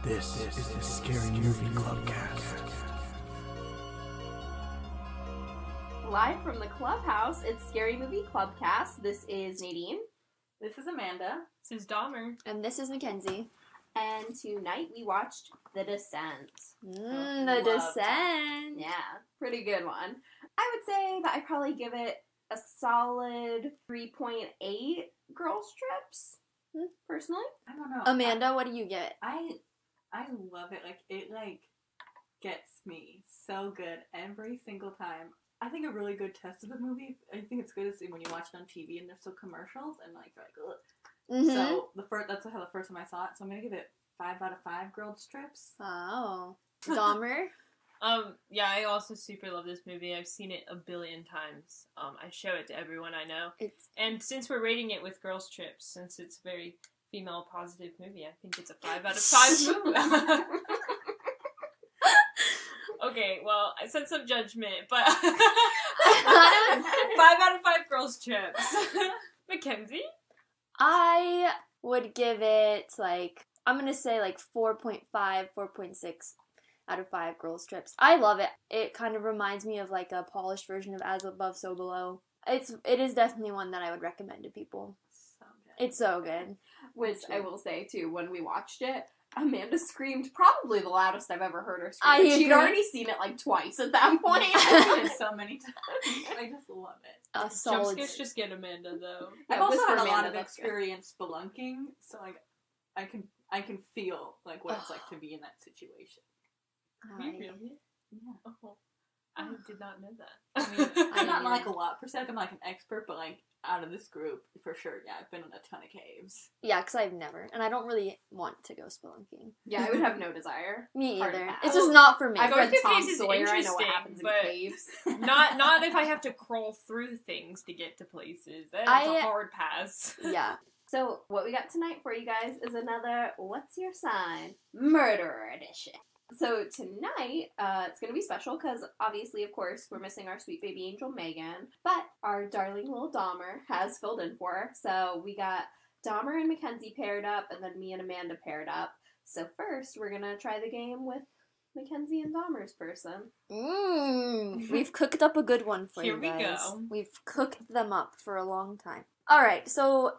This is the Scary Movie Clubcast. Live from the clubhouse, it's Scary Movie Clubcast. This is Nadine. This is Amanda. This is Dahmer. And this is Mackenzie. And tonight we watched The Descent. The Descent. Yeah, pretty good one. I would say that I'd probably give it a solid 3.8 girl strips, personally. I don't know. Amanda, what do you get? I love it. It gets me so good every single time. I think a really good test of the movie, I think it's good is when you watch it on TV and there's still commercials and you're like, ugh. Mm-hmm. So that's how the first time I saw it. So I'm gonna give it 5 out of 5 grilled strips. Oh. Dahmer? Yeah, I also super love this movie. I've seen it a billion times. I show it to everyone I know. And since we're rating it with girls' trips, since it's a very female positive movie, I think it's a 5 out of 5 movie. Okay, well, I said some judgment, but 5 out of 5 girls' trips. Mackenzie? I would give it, I'm going to say 4.5, 4.6 out of 5 girls' trips. I love it. It kind of reminds me of, a polished version of As Above, So Below. It is definitely one that I would recommend to people. So good. It's so good. Which I will say, too, when we watched it, Amanda screamed probably the loudest I've ever heard her scream. She'd already seen it, twice at that point. I've seen it so many times. I just love it. A Jump solid... scares just get Amanda, though. I've also had a lot Amanda, of that's good. experience spelunking, so I can feel what it's like to be in that situation. Really? Yeah. Oh, I did not know that. I mean, I'm not either. a lot per se. I'm an expert, but out of this group, for sure, yeah, I've been in a ton of caves. Yeah, because I've never. And I don't really want to go spelunking. Yeah, I would have no desire. Me Hard either. pass. It's just not for me. I've Going read through Tom caves is Sawyer, I know what interesting, happens in but- caves. Not if I have to crawl through things to get to places. That's a hard pass. Yeah. So, what we got tonight for you guys is another What's Your Sign? Murderer edition. So, tonight, it's going to be special because, obviously, of course, we're missing our sweet baby angel Megan, but our darling little Dahmer has filled in for her. So, we got Dahmer and Mackenzie paired up, and then me and Amanda paired up. So, first, we're going to try the game with Mackenzie and Dahmer's person. We've cooked up a good one for Here you we guys. go. We've cooked them up for a long time. Alright, so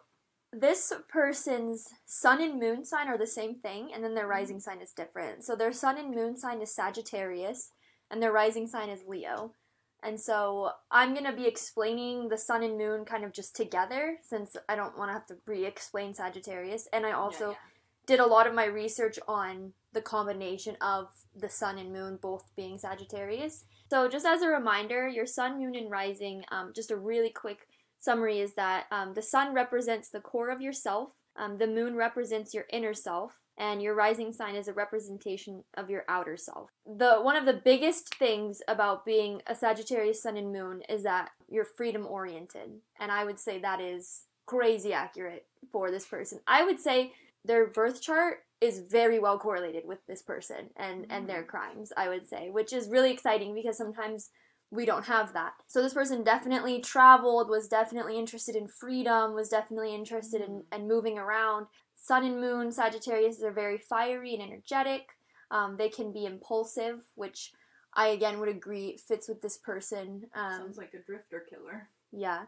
this person's sun and moon sign are the same thing, and then their rising sign is different. So their sun and moon sign is Sagittarius, and their rising sign is Leo. And so I'm going to be explaining the sun and moon kind of just together, since I don't want to have to re-explain Sagittarius. And I also did a lot of my research on the combination of the sun and moon both being Sagittarius. So just as a reminder, your sun, moon, and rising, just a really quick summary is that the sun represents the core of yourself, the moon represents your inner self, and your rising sign is a representation of your outer self. One of the biggest things about being a Sagittarius sun and moon is that you're freedom-oriented, and I would say that is crazy accurate for this person. I would say their birth chart is very well correlated with this person and their crimes, I would say, which is really exciting because sometimes we don't have that. So this person definitely traveled, was definitely interested in freedom, was definitely interested in moving around. Sun and moon Sagittarius are very fiery and energetic. They can be impulsive, which I again would agree fits with this person. Sounds like a drifter killer. Yeah.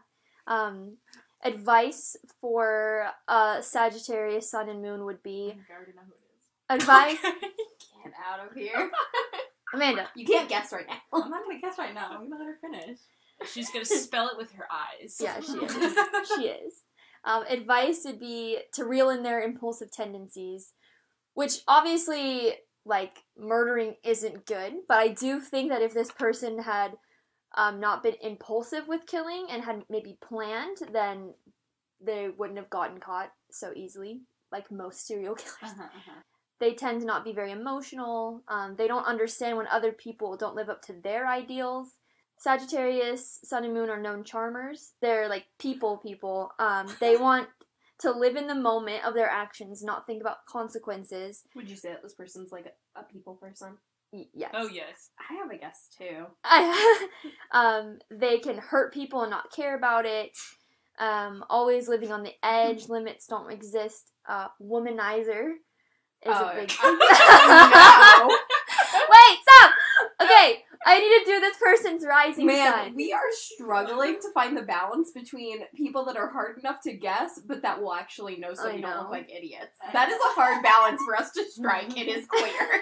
Advice for Sagittarius sun and moon would be I already know who it is. advice. Get out of here. Amanda. You can't guess right now. I'm not gonna guess right now. I'm gonna let her finish. She's gonna spell it with her eyes. Yeah, she is. She is. Advice would be to reel in their impulsive tendencies, which obviously, murdering isn't good, but I do think that if this person had not been impulsive with killing and had maybe planned, then they wouldn't have gotten caught so easily, like most serial killers. They tend to not be very emotional. They don't understand when other people don't live up to their ideals. Sagittarius, sun and moon are known charmers. They're people. They want to live in the moment of their actions, not think about consequences. Would you say that this person's a people person? Yes. Oh, yes. I have a guess too. They can hurt people and not care about it. Always living on the edge. Limits don't exist. Womanizer. is a big. No. Wait, stop. Okay, I need to do this person's rising Man, sign. we are struggling to find the balance between people that are hard enough to guess, but that will actually know so I we don't know. look like idiots. That is a hard balance for us to strike. It is clear.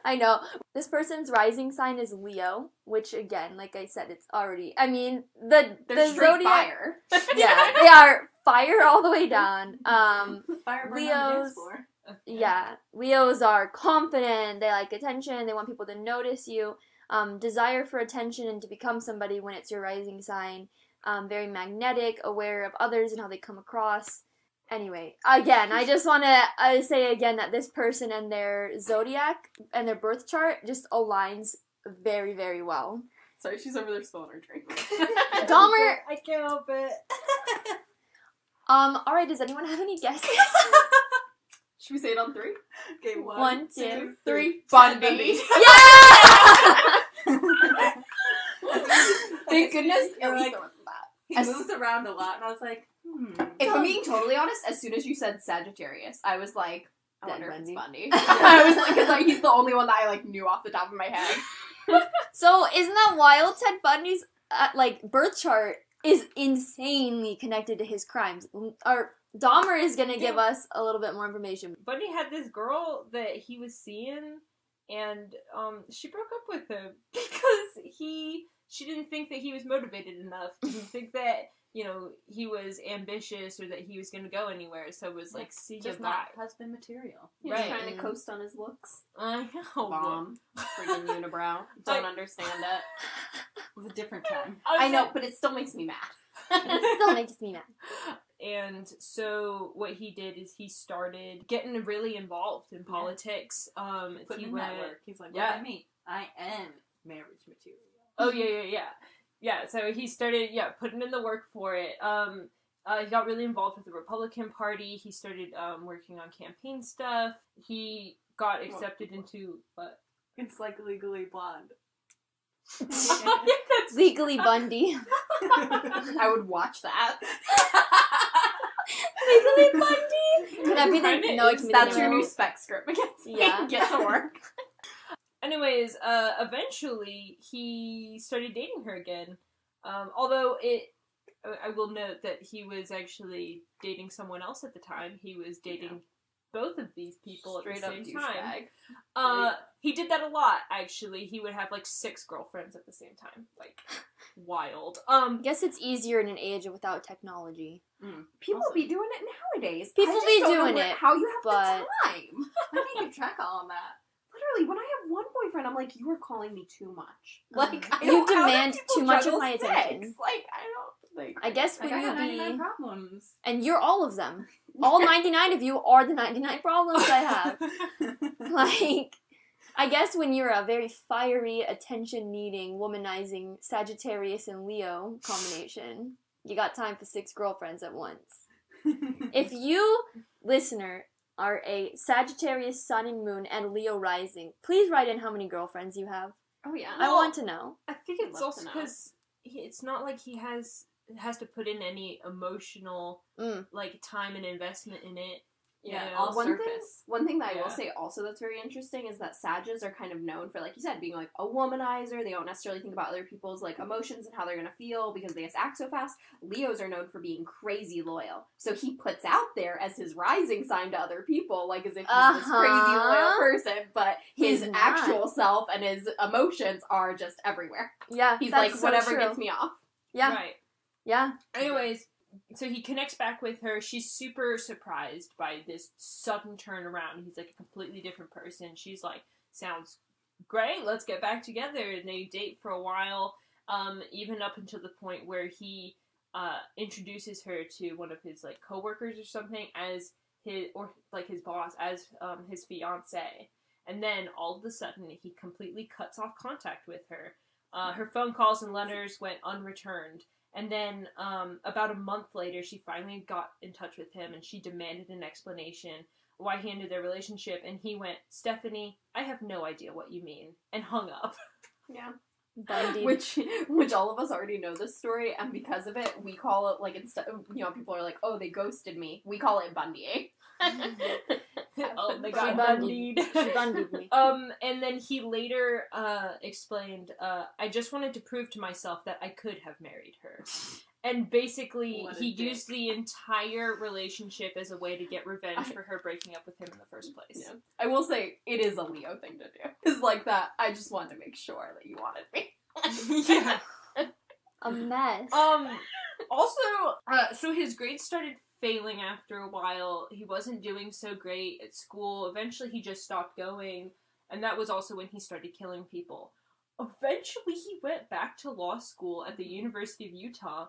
I know. This person's rising sign is Leo, which again, like I said, it's already. I mean, They're the straight zodiac. fire. Yeah, they are fire all the way down. Fire burn on the Leos. dance floor. Yeah, Leos are confident. They like attention. They want people to notice you. Desire for attention and to become somebody when it's your rising sign. Very magnetic, aware of others and how they come across. Anyway, again, I just want to say again that this person and their zodiac and their birth chart just aligns very, very well. Sorry, she's over there spilling her drink. Dahmer. I can't help it. All right. Does anyone have any guesses? Should we say it on three? Okay, One, two, three. Bundy. Bundy. Yeah. Thank goodness. You're At least like- there wasn't that. He As- moves around a lot, and I was like, If I'm being totally honest, as soon as you said Sagittarius, I was like, I Dead wonder if it's Bundy. Bundy. I was like, because he's the only one that I like knew off the top of my head. So isn't that wild? Ted Bundy's birth chart is insanely connected to his crimes. Or Dahmer is gonna give us a little bit more information. Bundy had this girl that he was seeing, and she broke up with him because she didn't think that he was motivated enough. Didn't think that, you know, he was ambitious or that he was going to go anywhere. So it was like, see you just bye. not husband material. He's Right. trying to coast on his looks. I know. Bomb. Freaking unibrow. Don't understand it. It was a different time. I know, but it still makes me mad. It still makes me mad. And so what he did is he started getting really involved in politics. Putting He in went, that work. He's like, Yeah. look at me. I am marriage material. oh yeah. So he started putting in the work for it. He got really involved with the Republican Party. He started working on campaign stuff. He got accepted into what? It's like Legally Blonde. That's Legally Bundy. I would watch that. Legally Bundy. Can that be Kinda the? No, it is. can be That's the your name. new spec script, Mackenzie. Yeah. Get to work. Anyways, eventually he started dating her again. Although I will note that he was actually dating someone else at the time. He was dating both of these people Straight at up the same time. douchebag. He did that a lot, actually. He would have like 6 girlfriends at the same time. Like, wild. I guess it's easier in an age without technology. People Also- be doing it nowadays. People I just be don't know doing it, how you have but- the time. How do you keep track of all that? Literally, when I have one boyfriend, I'm like, you are calling me too much. Like, I You don't- how do demand people too much of juggle my sex? attention. Like, I don't. Like, I guess Like, when I got you 99 be, problems. and you're all of them. All 99 of you are the 99 problems I have. Like, I guess when you're a very fiery, attention-needing, womanizing Sagittarius and Leo combination, you got time for 6 girlfriends at once. If you, listener, are a Sagittarius Sun and Moon and Leo rising, please write in how many girlfriends you have. oh yeah. I want to know. I think I'd it's love also to know. because it's not like he has to put in any emotional like time and investment in it. Yeah, know? all One surface. thing that I Yeah. will say also that's very interesting is that Sages are kind of known for, like you said, being like a womanizer. They don't necessarily think about other people's like emotions and how they're gonna feel because they just act so fast. Leos are known for being crazy loyal. So he puts out there as his rising sign to other people, like as if he's this crazy loyal person, but his He's not. actual self and his emotions are just everywhere. Yeah, He's that's like, so whatever true. gets me off. Yeah, Right. yeah. Anyways, so he connects back with her. She's super surprised by this sudden turnaround. He's like a completely different person. She's like, sounds great, let's get back together. And they date for a while, even up until the point where he introduces her to one of his like coworkers or something as his boss, as his fiance. And then all of a sudden he completely cuts off contact with her. Her phone calls and letters went unreturned. And then, about a month later, she finally got in touch with him, and she demanded an explanation why he ended their relationship, and he went, "Stephanie, I have no idea what you mean," and hung up. Yeah. Bundy. which all of us already know this story, and because of it, we call it, like, instead, people are like, oh, they ghosted me. We call it Bundy. Oh, they She got bundied. bundied. She bundied me. And then he later explained, I just wanted to prove to myself that I could have married her. And basically, What a he dick. used the entire relationship as a way to get revenge for her breaking up with him in the first place. Yeah. I will say, it is a Leo thing to do. It's like that, I just wanted to make sure that you wanted me. Yeah. A mess. Also, so his grades started failing after a while. He wasn't doing so great at school. Eventually, he just stopped going, and that was also when he started killing people. Eventually, he went back to law school at the University of Utah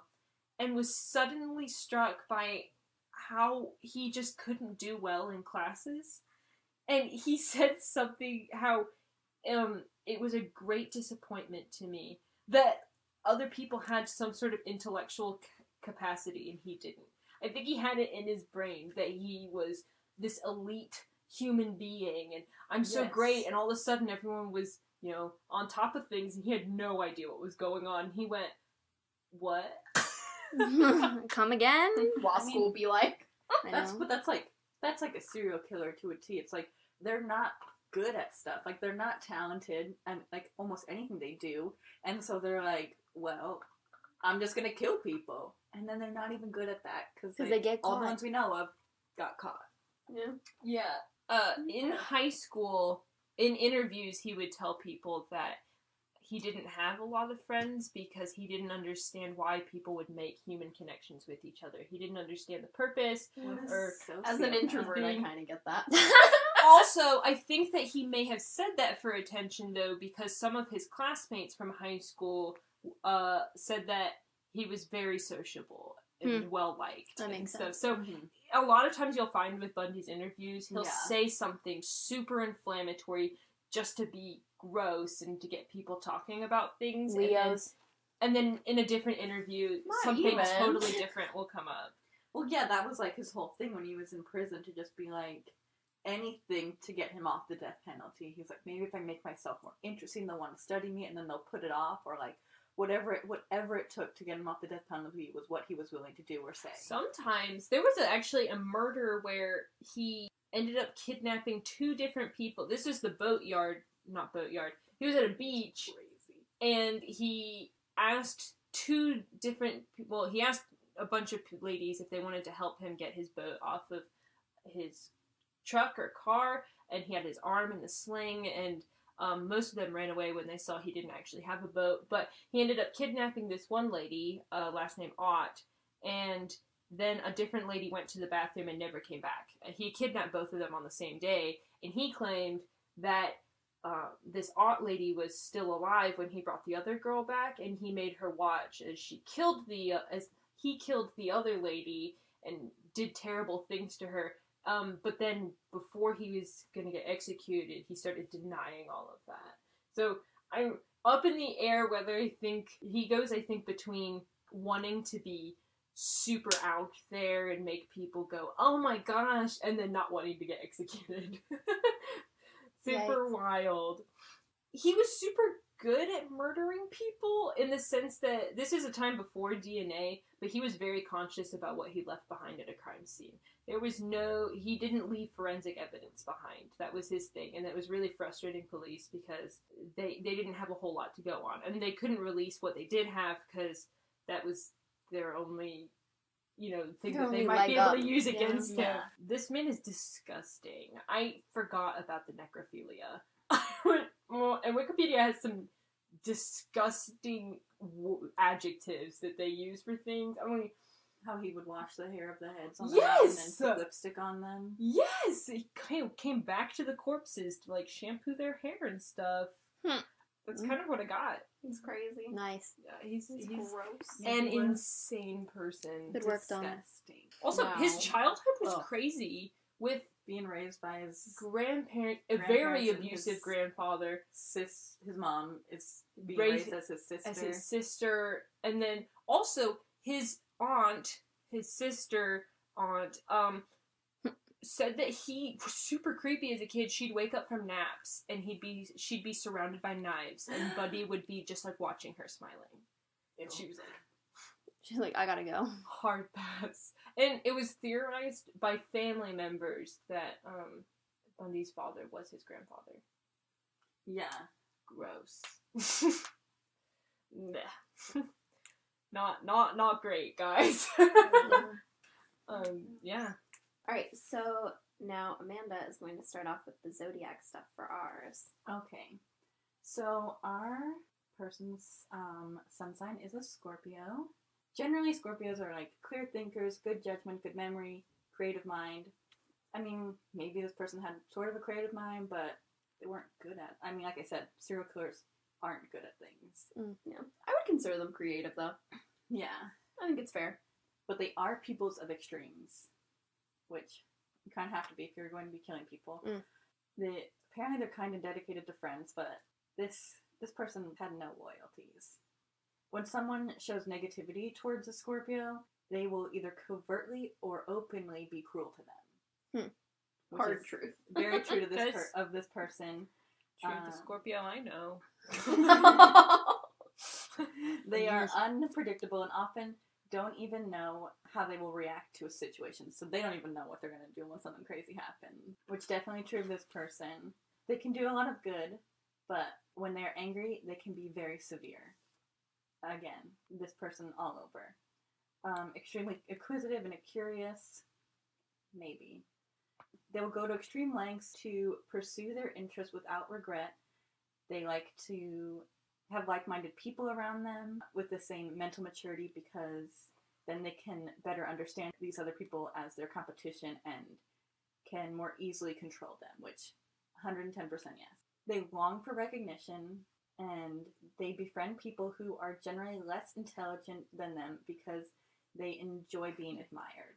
and was suddenly struck by how he just couldn't do well in classes. And he said something how it was a great disappointment to me that other people had some sort of intellectual capacity and he didn't. I think he had it in his brain that he was this elite human being and I'm so Yes. great, and all of a sudden everyone was, on top of things and he had no idea what was going on. He went, what? Come again? Law school be like. I know. That's like a serial killer to a T. It's like they're not good at stuff. Like they're not talented and like almost anything they do. And so they're like, well, I'm just gonna kill people. And then they're not even good at that because they get all the caught. ones we know of got caught. Yeah. Yeah. In high school, in interviews, he would tell people that he didn't have a lot of friends because he didn't understand why people would make human connections with each other. He didn't understand the purpose. Or As an introvert, I kind of get that. Also, I think that he may have said that for attention, though, because some of his classmates from high school said that he was very sociable and well-liked. That makes and sense. So a lot of times you'll find with Bundy's interviews, he'll Yeah. say something super inflammatory just to be gross and to get people talking about things. Leos. And then in a different interview, Not something even. totally different will come up. Well, yeah, that was like his whole thing when he was in prison, to just be like anything to get him off the death penalty. He's like, maybe if I make myself more interesting, they'll want to study me, and then they'll put it off, or like whatever it took to get him off the death penalty was what he was willing to do or say. Sometimes there was actually a murder where he ended up kidnapping two different people. This is the not boatyard. He was at a beach Crazy. and he asked two different people. He asked a bunch of ladies if they wanted to help him get his boat off of his truck or car, and he had his arm in the sling, and most of them ran away when they saw he didn't actually have a boat. But he ended up kidnapping this one lady, last name Ott, and then a different lady went to the bathroom and never came back. He kidnapped both of them on the same day, and he claimed that this Ott lady was still alive when he brought the other girl back, and he made her watch as he killed the other lady and did terrible things to her. But then before he was going to get executed, he started denying all of that. So I'm up in the air whether I think between wanting to be super out there and make people go, oh my gosh, and then not wanting to get executed. Super wild. He was super good at murdering people in the sense that this is a time before DNA, but he was very conscious about what he left behind at a crime scene. He didn't leave forensic evidence behind. That was his thing, and that was really frustrating police because they didn't have a whole lot to go on, and they couldn't release what they did have because that was their only, thing that they might be able to use against him. This man is disgusting. I forgot about the necrophilia. And Wikipedia has some disgusting adjectives that they use for things. I mean, How he would wash the hair of the heads on the Yes! mountain and put lipstick on them. yes, he came back to the corpses to like shampoo their hair and stuff. That's kind of what I got. It's crazy. Nice. He's gross. an He was insane person. Good work, Donna. Disgusting. Also, his Wow. childhood was Ugh. crazy with Being raised by his a very Grandparents and abusive his- grandfather. his mom is being Raised raised as his sister. As his sister, and then also his sister aunt, said that he was super creepy as a kid. She'd wake up from naps and she'd be surrounded by knives, and Buddy would be just like watching her smiling. And she was like, She's like, I gotta go. hard pass. And it was theorized by family members that Bundy's father was his grandfather. Yeah. Gross. Nah. Not great, guys. Yeah. Alright, so now Amanda is going to start off with the zodiac stuff for ours. Okay. So our person's sun sign is a Scorpio. Generally, Scorpios are like clear thinkers, good judgment, good memory, creative mind. I mean, maybe this person had sort of a creative mind, but they weren't good at. I mean, like I said, serial killers aren't good at things. Yeah. I would consider them creative, though. Yeah. I think it's fair. But they are peoples of extremes, which you kind of have to be if you're going to be killing people. Apparently they're kind of dedicated to friends, but this person had no loyalties. When someone shows negativity towards a Scorpio, they will either covertly or openly be cruel to them. Which Hard is truth. Very true to this person. True, the Scorpio I know. They are unpredictable and often don't even know how they will react to a situation. So they don't even know what they're going to do when something crazy happens. Which definitely true of this person. They can do a lot of good, but when they're angry, they can be very severe. Again, this person all over. Extremely inquisitive and curious. Maybe. They will go to extreme lengths to pursue their interests without regret. They like to have like-minded people around them with the same mental maturity because then they can better understand these other people as their competition and can more easily control them, which 110% yes. They long for recognition and they befriend people who are generally less intelligent than them because they enjoy being admired.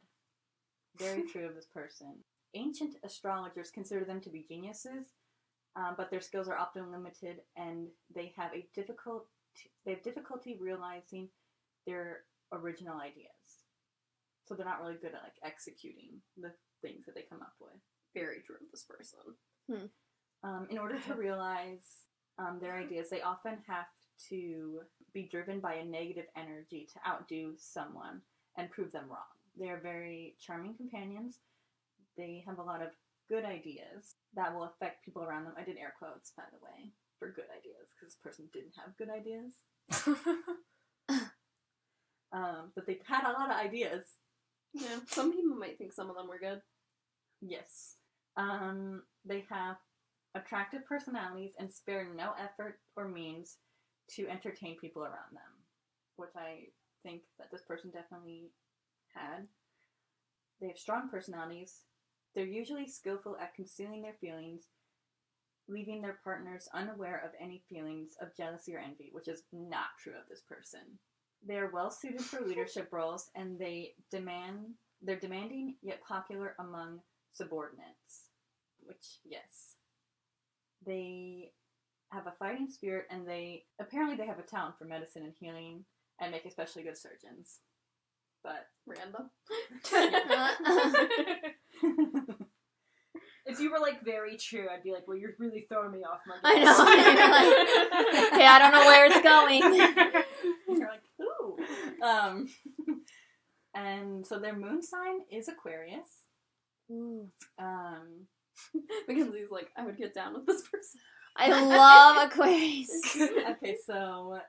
Very true of this person. Ancient astrologers consider them to be geniuses, but their skills are often limited, and they have difficulty realizing their original ideas. So they're not really good at like executing the things that they come up with. Very true of this person. In order to realize their ideas, they often have to be driven by a negative energy to outdo someone and prove them wrong. They are very charming companions. They have a lot of good ideas that will affect people around them. I did air quotes, by the way, for good ideas, because this person didn't have good ideas. But they had a lot of ideas. Yeah, some people might think some of them were good. Yes. They have attractive personalities and spare no effort or means to entertain people around them, which I think that this person definitely had. They have strong personalities. They're usually skillful at concealing their feelings, leaving their partners unaware of any feelings of jealousy or envy, which is not true of this person. They are well suited for leadership roles, and they're demanding yet popular among subordinates, which, yes. They have a fighting spirit, and they have a talent for medicine and healing, and make especially good surgeons. But Random. If you were like very true, I'd be like, well, you're really throwing me off my game. I know. You're like, okay, I don't know where it's going. You're like, ooh. And so their moon sign is Aquarius. Ooh. Mackenzie's like, I would get down with this person. I love Aquarius. Okay, so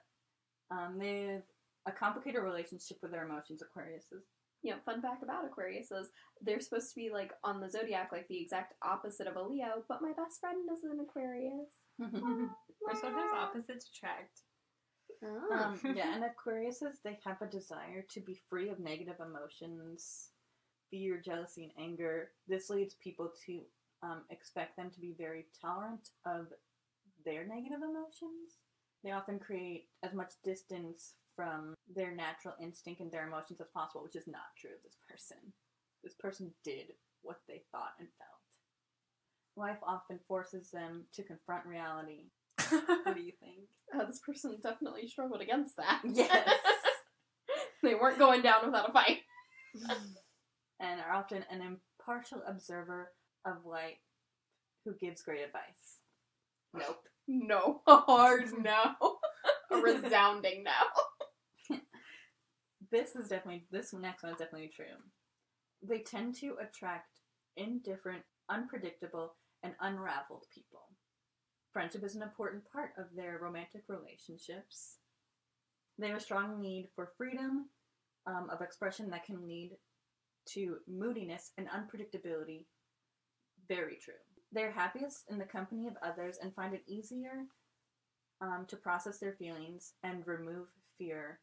they have a complicated relationship with their emotions, Aquariuses. You know, fun fact about Aquarius is they're supposed to be like on the zodiac like the exact opposite of a Leo, but my best friend is an Aquarius. Or sometimes opposites attract. Oh. Yeah, and Aquariuses, they have a desire to be free of negative emotions, fear, jealousy, and anger. This leads people to expect them to be very tolerant of their negative emotions. They often create as much distance from their natural instinct and their emotions as possible, which is not true of this person. This person did what they thought and felt. Life often forces them to confront reality. What do you think? This person definitely struggled against that. Yes. They weren't going down without a fight. And are often an impartial observer of life who gives great advice. Nope. No. A hard no. A resounding no. This next one is definitely true. They tend to attract indifferent, unpredictable, and unraveled people. Friendship is an important part of their romantic relationships. They have a strong need for freedom of expression that can lead to moodiness and unpredictability. Very true. They're happiest in the company of others and find it easier to process their feelings and remove fear.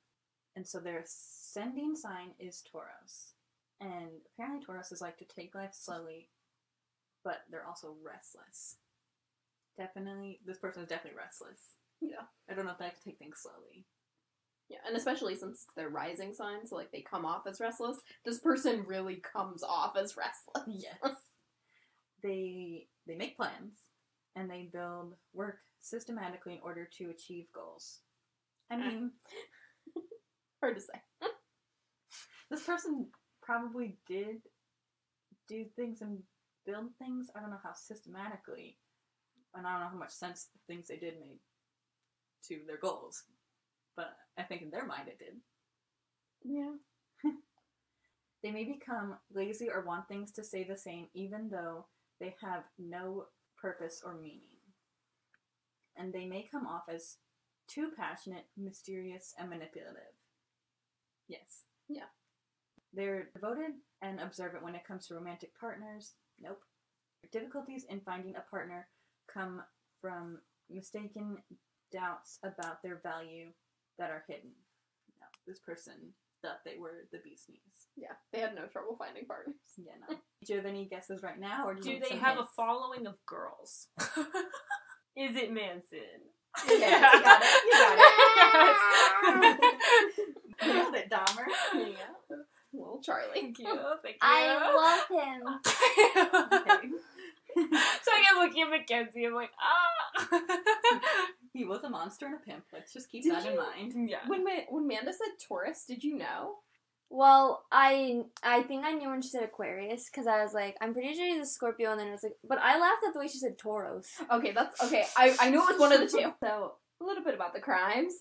And so their ascending sign is Taurus. And apparently Tauruses like to take life slowly, but they're also restless. This person is definitely restless. Yeah. I don't know if they like to take things slowly. Yeah, and especially since it's their rising sign, so like they come off as restless. This person really comes off as restless. Yes. They make plans, and they build work systematically in order to achieve goals. I mean, hard to say. This person probably did do things and build things. I don't know how systematically, and I don't know how much sense the things they did made to their goals, but I think in their mind it did. Yeah. They may become lazy or want things to stay the same, even though they have no purpose or meaning. And they may come off as too passionate, mysterious, and manipulative. Yes. Yeah. They're devoted and observant when it comes to romantic partners. Nope. Difficulties in finding a partner come from mistaken doubts about their value that are hidden. No, this person thought they were the bee's knees. Yeah, they had no trouble finding partners. Yeah, no. Do you have any guesses right now, or do they have a following of girls? Is it Manson? Yeah, you got it. Nailed it, Dahmer. Yeah. Little Charlie. Thank you. I love him. Okay. So I kept looking at Mackenzie. I'm like, ah. He was a monster and a pimp. Let's just keep Did that in you- mind. Yeah. When Amanda said Taurus, did you know? Well, I think I knew when she said Aquarius, because I was like, I'm pretty sure he's a Scorpio, and then I was like, but I laughed at the way she said Tauros. Okay, that's okay. I knew it was one of the two. So a little bit about the crimes.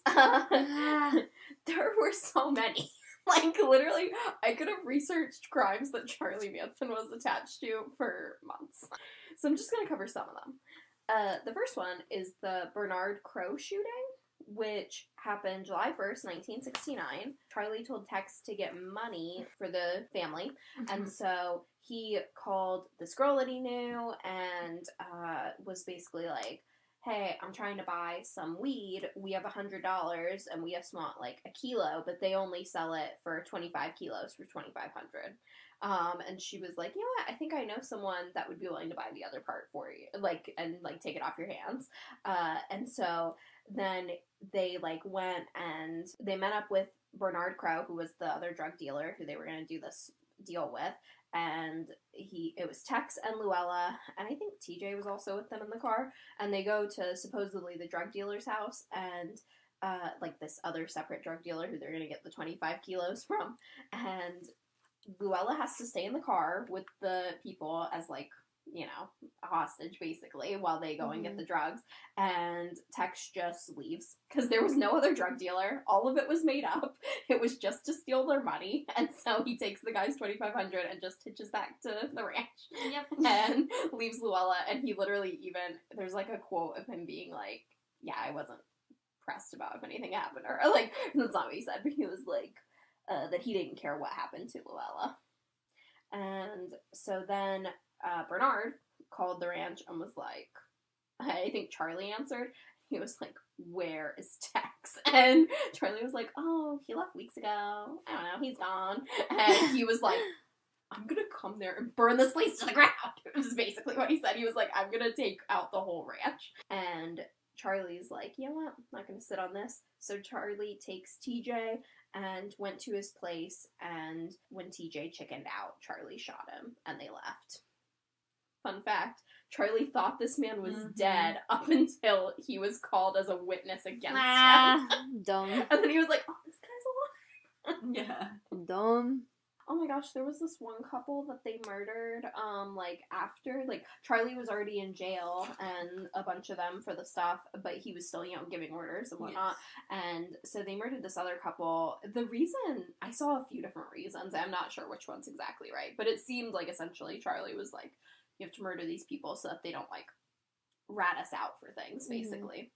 There were so many. Like, literally, I could have researched crimes that Charlie Manson was attached to for months. So I'm just going to cover some of them. The first one is the Bernard Crowe shooting, which happened July 1st, 1969. Charlie told Tex to get money for the family, and so he called this girl that he knew and was basically like, hey, I'm trying to buy some weed. We have $100 and we just want like a kilo, but they only sell it for 25 kilos for $2,500. And she was like, you know what? I think I know someone that would be willing to buy the other part for you, and take it off your hands. And so then they went and they met up with Bernard Crowe, who was the other drug dealer who they were going to do this deal with. And it was Tex and Luella, and I think TJ was also with them in the car, and they go to supposedly the drug dealer's house, and this other separate drug dealer who they're going to get the 25 kilos from, and Luella has to stay in the car with the people as a hostage basically while they go and get the drugs, and Tex just leaves because there was no other drug dealer. All of it was made up. It was just to steal their money, and so he takes the guy's $2,500 and just hitches back to the ranch. Yep. And leaves Luella, and he literally there's a quote of him being like, yeah, I wasn't pressed about if anything happened, or that's not what he said, but he was like that he didn't care what happened to Luella. And so then Bernard called the ranch and was like, I think Charlie answered. He was like, where is Tex? And Charlie was like, oh, he left weeks ago. I don't know, he's gone. And he was like, I'm gonna come there and burn this place to the ground. It was basically what he said. He was like, I'm gonna take out the whole ranch. And Charlie's like, you know what? I'm not gonna sit on this. So Charlie takes TJ and went to his place, and when TJ chickened out, Charlie shot him, and they left. Fun fact, Charlie thought this man was dead up until he was called as a witness against him. Dumb. And then he was like, oh, this guy's alive. Yeah. Dumb. Oh my gosh, there was this one couple that they murdered, like, after, like, Charlie was already in jail, and a bunch of them for the stuff, but he was still, you know, giving orders and whatnot, and so they murdered this other couple. The reason, I saw a few different reasons, I'm not sure which one's exactly right, but it seemed like, essentially, Charlie was like, you have to murder these people so that they don't, like, rat us out for things, basically.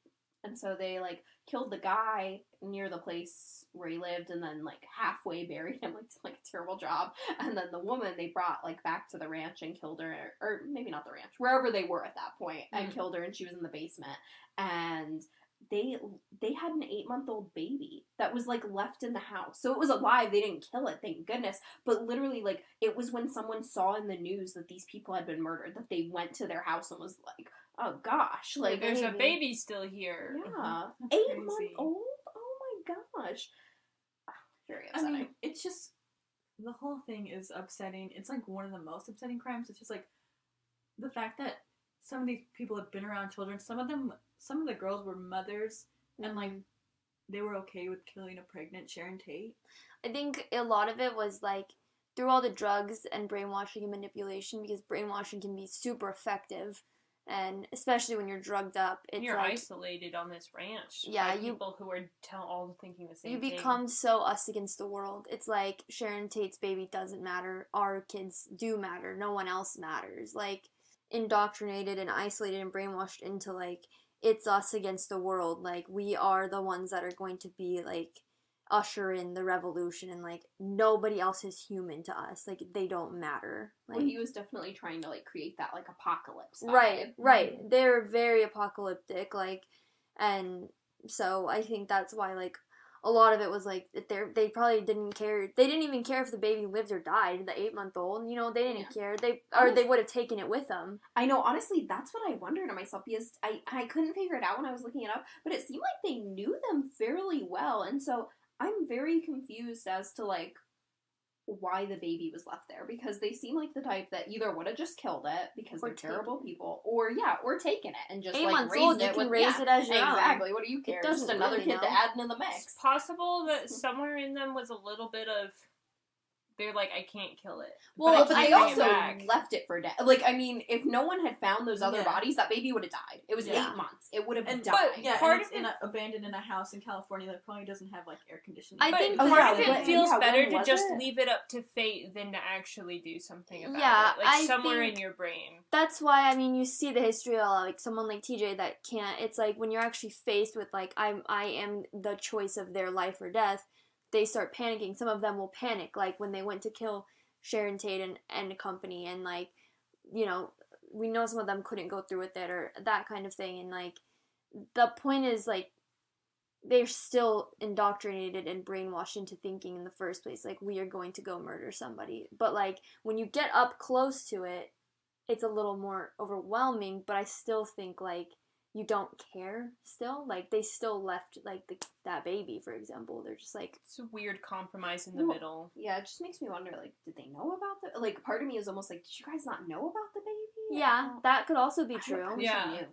And so they, like, killed the guy near the place where he lived and then, like, halfway buried him, like a terrible job. And then the woman they brought, like, back to the ranch and killed her, or maybe not the ranch, wherever they were at that point, and killed her, and she was in the basement. And they had an 8-month-old baby that was, like, left in the house. So it was alive. They didn't kill it, thank goodness. But literally, like, it was when someone saw in the news that these people had been murdered that they went to their house and was like, oh gosh, like, there's a baby still here. Yeah. That's 8-month-old? Oh my gosh. Very upsetting. I mean, it's just, the whole thing is upsetting. It's like one of the most upsetting crimes. It's just like the fact that some of these people have been around children. Some of the girls were mothers, and like they were okay with killing a pregnant Sharon Tate. I think a lot of it was like through all the drugs and brainwashing and manipulation, because brainwashing can be super effective. And especially when you're drugged up, it's you're like, isolated on this ranch. Yeah, by people who are all thinking the same you thing. become so us against the world. It's like Sharon Tate's baby doesn't matter. Our kids do matter. No one else matters. Like, indoctrinated and isolated and brainwashed into like it's us against the world. Like, we are the ones that are going to be like usher in the revolution, and like nobody else is human to us. Like, they don't matter. Like, well, he was definitely trying to, like, create that, like, apocalypse right, vibe. right. They're very apocalyptic, like, and so I think that's why, like, a lot of it was like they probably didn't care. They didn't even care if the baby lived or died. The 8-month-old, you know, they didn't care. They would have taken it with them. I know, honestly, that's what I wondered to myself, because I couldn't figure it out when I was looking it up, but it seemed like they knew them fairly well, and so I'm very confused as to, like, why the baby was left there, because they seem like the type that either would have just killed it because they're terrible people, or taken it and just 8 like months raised old, it. you can with, raise it as your own. exactly. What do you care? doesn't Just another really kid know. to add into the mix. It's possible that somewhere in them was a little bit of, they're like, I can't kill it. Well, but but I they can bring also it back. left it for dead. Like, I mean, if no one had found those other Yeah. bodies, that baby would have died. It was Yeah. 8 months. It would have And died. but yeah, Part and it's of it- abandoned in a house in California that probably doesn't have like air conditioning. I But think part yeah, of it when- feels yeah, better when to was just it? leave it up to fate than to actually do something about Yeah, it. Like, I somewhere think- in your brain. That's why, I mean, you see the history of like someone like TJ that can't. It's like when you're actually faced with like I am the choice of their life or death, they start panicking. Some of them will panic, like when they went to kill Sharon Tate and company, and like, you know, we know some of them couldn't go through with it or that kind of thing. And like, the point is like, they're still indoctrinated and brainwashed into thinking in the first place, like, we are going to go murder somebody. But like, when you get up close to it, it's a little more overwhelming, but I still think like you don't care still. Like, they still left like that baby, for example. They're just like, It's a weird compromise in the Well, middle. Yeah, it just makes me wonder, like, did they know about the... Like, part of me is almost like, did you guys not know about the baby? yeah, that could also be I true. kinda Yeah. knew.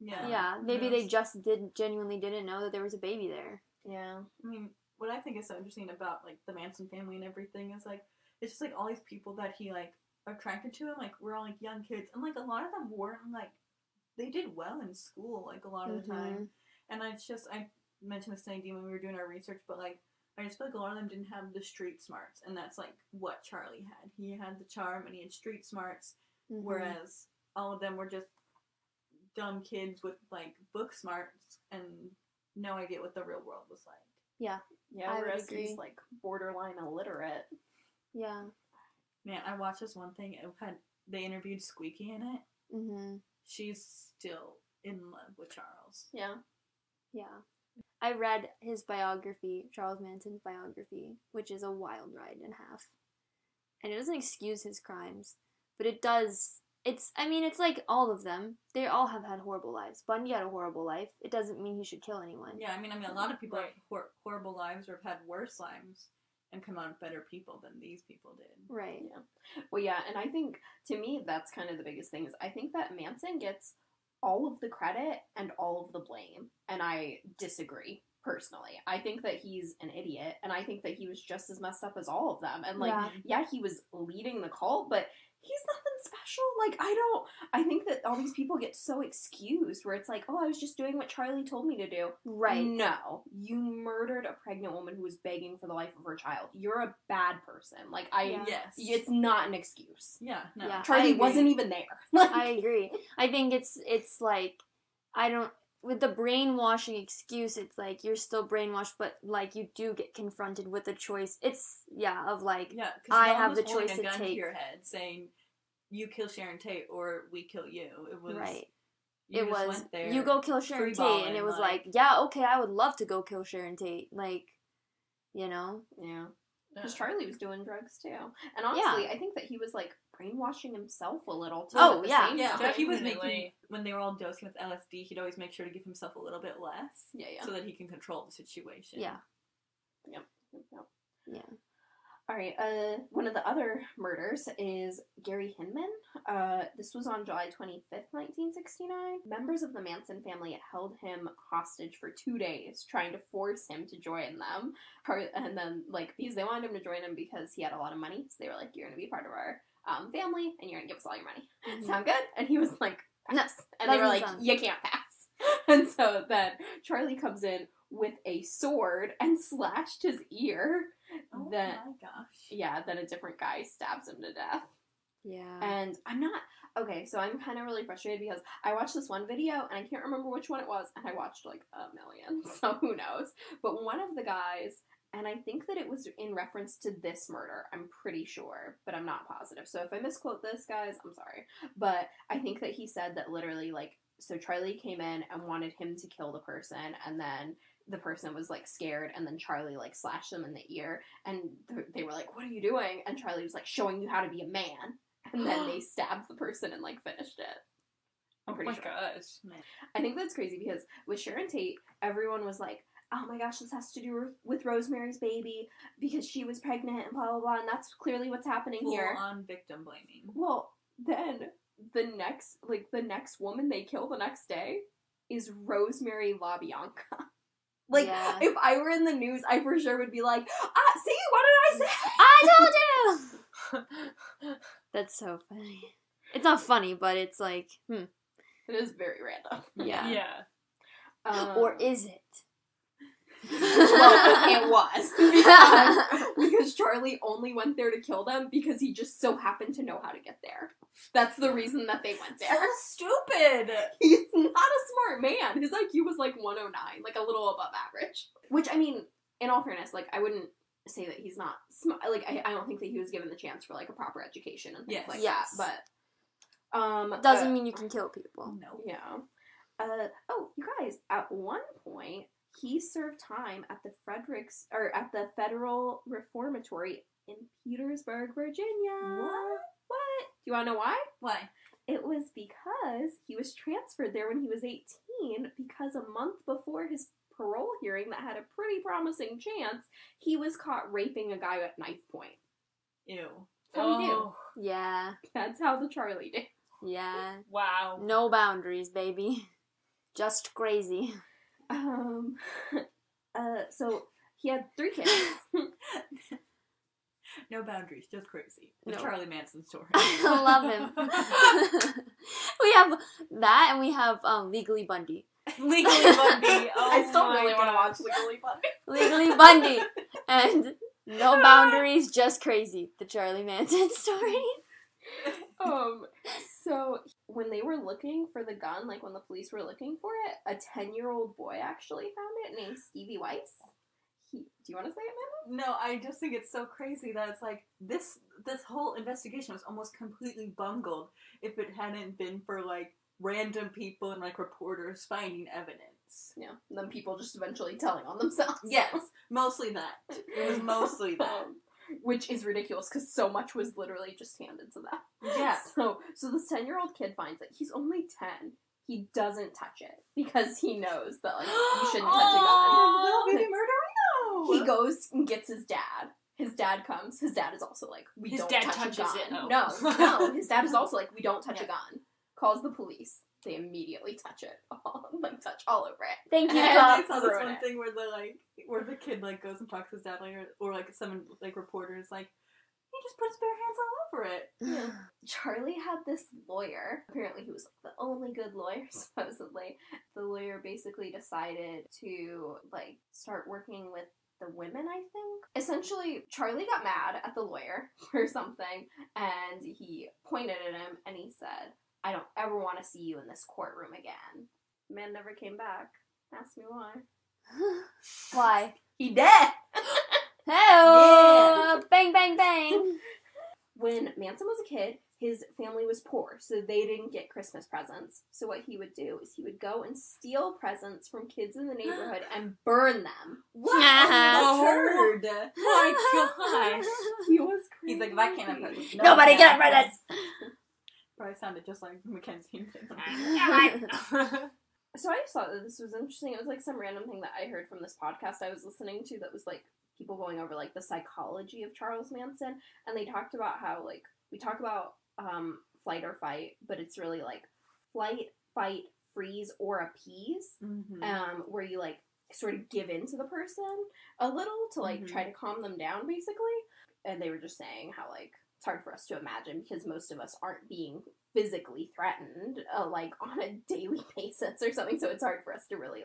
yeah, Yeah, maybe they just genuinely didn't know that there was a baby there. Yeah. I mean, what I think is so interesting about like the Manson family and everything is like it's just like all these people that he like attracted to him, like we're all like young kids, and like a lot of them weren't like they did well in school, like a lot of the time. And I mentioned this to Nadine when we were doing our research, but like I just feel like a lot of them didn't have the street smarts, and that's like what Charlie had. He had the charm and he had street smarts, whereas all of them were just dumb kids with like book smarts and no idea what the real world was like. Yeah, I would whereas agree. he's, like, borderline illiterate. Yeah. Man, I watched this one thing. They interviewed Squeaky in it. Mm-hmm. She's still in love with Charles. Yeah. Yeah. I read his biography, Charles Manson's biography, which is a wild ride and a half. And it doesn't excuse his crimes, but it does. It's like all of them. They all have had horrible lives. Bundy had a horrible life. It doesn't mean he should kill anyone. Yeah, I mean, a lot of people Right. have horrible lives or have had worse lives and come out better people than these people did. Right. Well, yeah, and I think, to me, that's kind of the biggest thing, is I think that Manson gets all of the credit and all of the blame, and I disagree. personally. I think that he's an idiot, and I think that he was just as messed up as all of them. And, like, Yeah. yeah, he was leading the cult, but he's nothing special. Like, I think that all these people get so excused, where it's like, oh, I was just doing what Charlie told me to do. Right. No, you murdered a pregnant woman who was begging for the life of her child. You're a bad person. Like, Yeah. Yes. it's not an excuse. Yeah, no. Yeah. I Charlie agree. wasn't even there. Like, I agree. I think it's like, I don't, with the brainwashing excuse, it's like you're still brainwashed, but like you do get confronted with a choice. It's, of like, Yeah, because I no one have was the holding choice a to gun take. to your head saying, you kill Sharon Tate or we kill you. It was, right. you It just was, went there, you go kill Sharon Tate, and it freeballing, was like, yeah, okay, I would love to go kill Sharon Tate. Like, you know? yeah. Because Yeah. Charlie was doing drugs too. And honestly, I think that he was, like, brainwashing himself a little too. Oh, at the yeah. same yeah, time. but he was Definitely. making, when they were all dosing with LSD, he'd always make sure to give himself a little bit less Yeah, yeah. so that he can control the situation. Yeah. Yep. Yeah. All right. One of the other murders is Gary Hinman. This was on July 25th, 1969. Members of the Manson family held him hostage for 2 days, trying to force him to join them. And then, like, because they wanted him to join them because he had a lot of money, so they were like, "You're going to be part of our family, and you're going to give us all your money. Mhm. Sound good?" And he was like, "Pass." No, And they were doesn't like, sound- "You can't pass." And so then Charlie comes in with a sword and slashed his ear. Oh Then, my gosh. yeah, then a different guy stabs him to death. Yeah. And I'm not, okay, so I'm kind of really frustrated because I watched this one video and I can't remember which one it was, and I watched like a million, so who knows. But one of the guys, and I think that it was in reference to this murder, I'm pretty sure, but I'm not positive. So if I misquote this, guys, I'm sorry. But I think that he said that literally, like, so Charlie came in and wanted him to kill the person, and then the person was, like, scared, and then Charlie, like, slashed them in the ear, and they were like, "What are you doing?" And Charlie was like, "Showing you how to be a man." And then they stabbed the person and, like, finished it. I'm Oh pretty my sure. gosh. I think that's crazy because with Sharon Tate, everyone was like, "Oh my gosh, this has to do with Rosemary's Baby because she was pregnant and blah, blah, blah," and that's clearly what's happening here. Full on victim blaming. Well, then the next woman they kill the next day is Rosemary LaBianca. Like, Yeah. if I were in the news, I for sure would be like, see, what did I say? I told you! That's so funny. It's not funny, but it's like, It is very random. Yeah. Yeah. Or is it? Well, it was. Because Charlie only went there to kill them because he just so happened to know how to get there. That's the reason that they went there. So stupid! He's not a smart man. His IQ was like 109, like a little above average. Which, I mean, in all fairness, like, I wouldn't say that he's not smart. Like, I don't think that he was given the chance for, like, a proper education and things Yes. like Yes. that. But, Doesn't mean you can kill people. No. yeah. Oh, you guys, at one point, he served time at the Federal Reformatory in Petersburg, Virginia. What? Do you want to know why? Why? It was because he was transferred there when he was 18 because a month before his parole hearing that had a pretty promising chance, he was caught raping a guy at knife point. Ew. That's how he do. Oh, Yeah. That's how the Charlie did. Yeah. wow. No boundaries, baby. Just crazy. So he had 3 kids. No boundaries, just crazy. The No. Charlie Manson story. I love him. We have that, and we have Legally Bundy. Legally Bundy. Oh I still my really want to gosh. watch Legally Bundy. Legally Bundy. And no boundaries, just crazy. The Charlie Manson story. So when they were looking for the gun, like when the police were looking for it, a 10-year-old boy actually found it named Stevie Weiss. Do you want to say it, Amanda? No, I just think it's so crazy that it's like this whole investigation was almost completely bungled if it hadn't been for like random people and like reporters finding evidence. Yeah. And then people just eventually telling on themselves. Yes, mostly that. It was mostly that. Which is ridiculous because so much was literally just handed to them. Yeah. So this 10-year-old kid finds it. He's only 10. He doesn't touch it because he knows that like you shouldn't touch a gun. Oh, baby murderino! He goes and gets his dad. His dad comes. His dad is also like, we His don't dad touch a touches gun. it, oh. No. His dad is also like, we don't touch Yeah. a gun. Calls the police. they immediately touch it, touch all over it. Thank you, And Pop. I saw this Ruin one it. thing where the kid goes and talks to his dad later, or some reporter is like, he just put his bare hands all over it. Charlie had this lawyer. Apparently, he was the only good lawyer, supposedly. The lawyer basically decided to, start working with the women, I think. Essentially, Charlie got mad at the lawyer for something, and he pointed at him, and he said, "I don't ever want to see you in this courtroom again." The man never came back. Ask me why. Why? He dead! Hey, bang, bang, bang. When Manson was a kid, his family was poor, so they didn't get Christmas presents. So what he would do is he would go and steal presents from kids in the neighborhood and burn them. Wow, turd. My gosh. He was crazy. He's like, if I can't have presents, Nobody get presents. Probably sounded just like Mackenzie. So I just thought that this was interesting. It was some random thing that I heard from this podcast I was listening to that was people going over the psychology of Charles Manson, and they talked about how we talk about flight or fight, but it's really flight, fight, freeze, or appease, where you sort of give in to the person a little to try to calm them down, basically. And they were just saying how it's hard for us to imagine because most of us aren't being physically threatened on a daily basis or something, so it's hard for us to really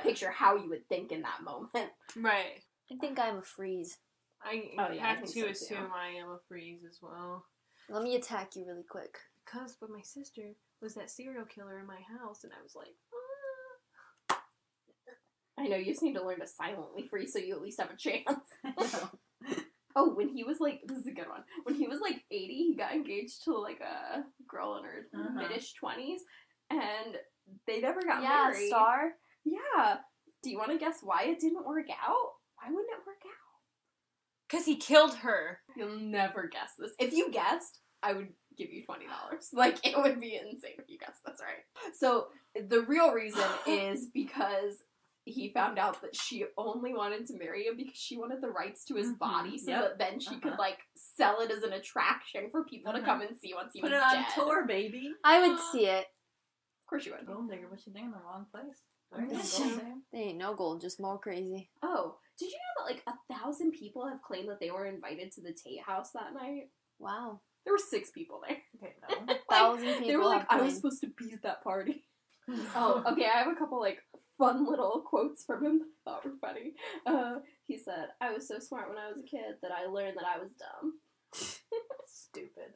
picture how you would think in that moment. Right. I think I'm a freeze. I I have think to so, assume too. I am a freeze as well. Let me attack you really quick. Because my sister was that serial killer in my house, and I was like, I know, you just need to learn to silently freeze so you at least have a chance. Oh, when he was this is a good one. When he was 80, he got engaged to a girl in her mid-ish 20s, and they never got married. Star. Yeah. Do you want to guess why it didn't work out? Why wouldn't it work out? because he killed her. You'll never guess this. If you guessed, I would give you $20. It would be insane if you guessed. That's right. So the real reason is because he found out that she only wanted to marry him because she wanted the rights to his body, so that then she could sell it as an attraction for people to come and see once he Put was it on dead. tour, baby. I would see it. Of course you would. Gold digger, but she's in the wrong place. They ain't no gold, just more crazy. Oh, did you know that 1,000 people have claimed that they were invited to the Tate House that night? Wow. There were 6 people there. Okay, no. 1,000 people. They were like, have I was claimed. supposed to be at that party. Oh, okay, I have a couple fun little quotes from him that I thought were funny. He said, "I was so smart when I was a kid that I learned that I was dumb." Stupid.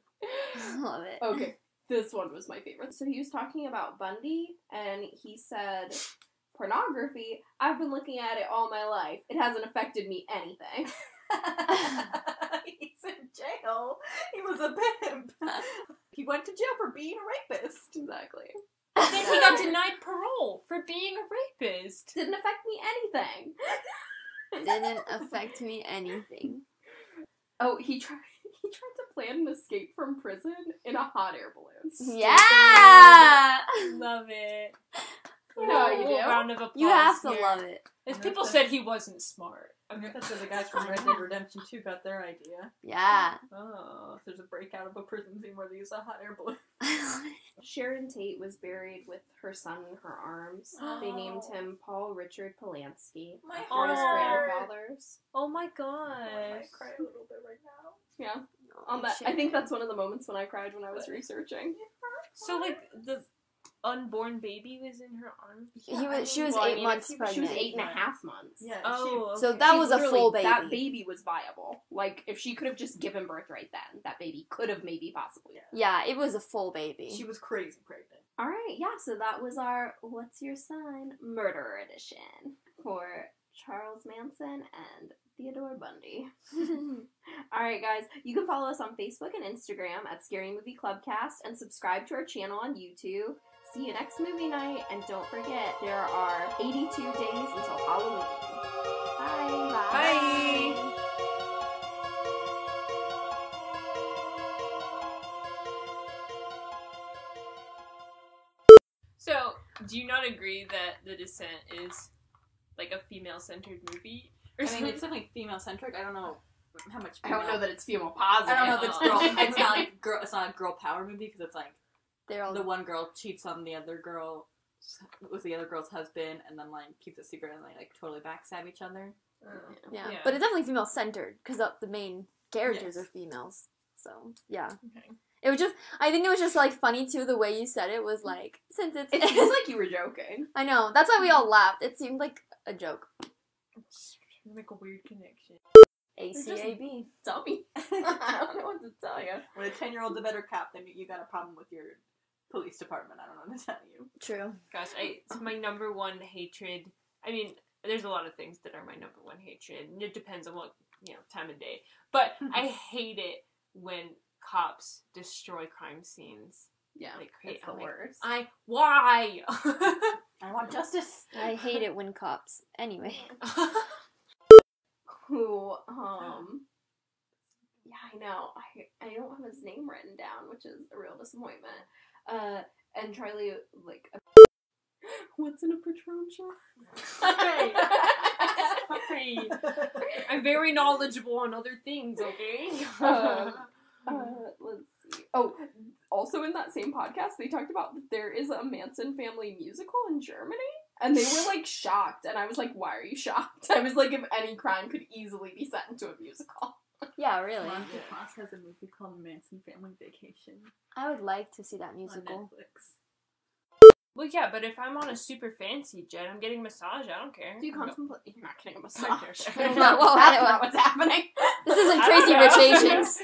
Love it. Okay, this one was my favorite. So he was talking about Bundy, and he said, "Pornography, I've been looking at it all my life. It hasn't affected me anything." He's in jail. He was a pimp. He went to jail for being a rapist. Exactly. Then he got denied parole for being a rapist. Didn't affect me anything. Didn't affect me anything. Oh, he tried to plan an escape from prison in a hot air balloon. Yeah! Love it. You know how you do. Round of applause. You have to here. love it. As people said he wasn't smart. Okay. That's where the guys from Red Dead Redemption 2 got their idea. Yeah. Oh, there's a breakout of a prison scene where they use a hot air balloon. Sharon Tate was buried with her son in her arms. They named him Paul Richard Polanski My after his heart. grandfathers. Oh my I gosh. might cry a little bit right now. Yeah. On that, I think that's one of the moments when I cried when I was researching. So the unborn baby was in her arms? She was Well, I 8 mean, months She pregnant. was 8.5 months. Yeah. Oh, So okay. that She was a literally- full baby. That baby was viable. If she could have just given birth right then, that baby could have maybe possibly. Yeah, it was a full baby. She was crazy pregnant. Alright, yeah, so that was our What's Your Sign Murder Edition for Charles Manson and Theodore Bundy. Alright, guys, you can follow us on Facebook and Instagram at Scary Movie Clubcast and subscribe to our channel on YouTube. See you next movie night, and don't forget, there are 82 days until Halloween. Bye. Bye. So, do you not agree that The Descent is a female-centered movie? Or I mean, something? it's definitely female-centric. I don't know how much I don't know female- that it's female positive. I don't know if it's girl. Oh. It's not girl. It's not a girl power movie because it's They're all the one girl cheats on the other girl with the other girl's husband, and then like keeps it secret, and they like totally backstab each other. yeah. Yeah. But it's definitely female centered because the main characters are females. So yeah. Okay. It was just, I think it was just like funny too the way you said it was like, since it's It seems like you were joking. I know, that's why we all laughed. It seemed like a joke. It's trying to make a weird connection. ACAB. Dummy. I don't know what to tell you. When a 10-year-old's a better cop, then you got a problem with your police department. I don't know what to tell you. True. Gosh, it's my number one hatred. I mean, there's a lot of things that are my number one hatred. And it depends on what, time of day. But I hate it when cops destroy crime scenes. Yeah, Like, it's the worst. Why? I want justice. I hate it when cops. Anyway. Who, yeah, I know. I don't have his name written down, which is a real disappointment. And Charlie, like, what's in a Patron shot? Sorry. I'm very knowledgeable on other things, okay? Let's see. Oh, also in that same podcast, they talked about that there is a Manson family musical in Germany. And they were, like, shocked. And I was like, why are you shocked? I was like, if any crime could easily be set into a musical. Yeah, really. Monica Cross has a movie called Manson Family Vacation I would like to see that on musical. Netflix. Well, yeah, but if I'm on a super fancy jet, I'm getting a massage, I don't care. Do you I'm contemplate? You're not getting a massage. Okay. That's Whoa, not what's happening. This isn't I Crazy don't Rich know. Asians.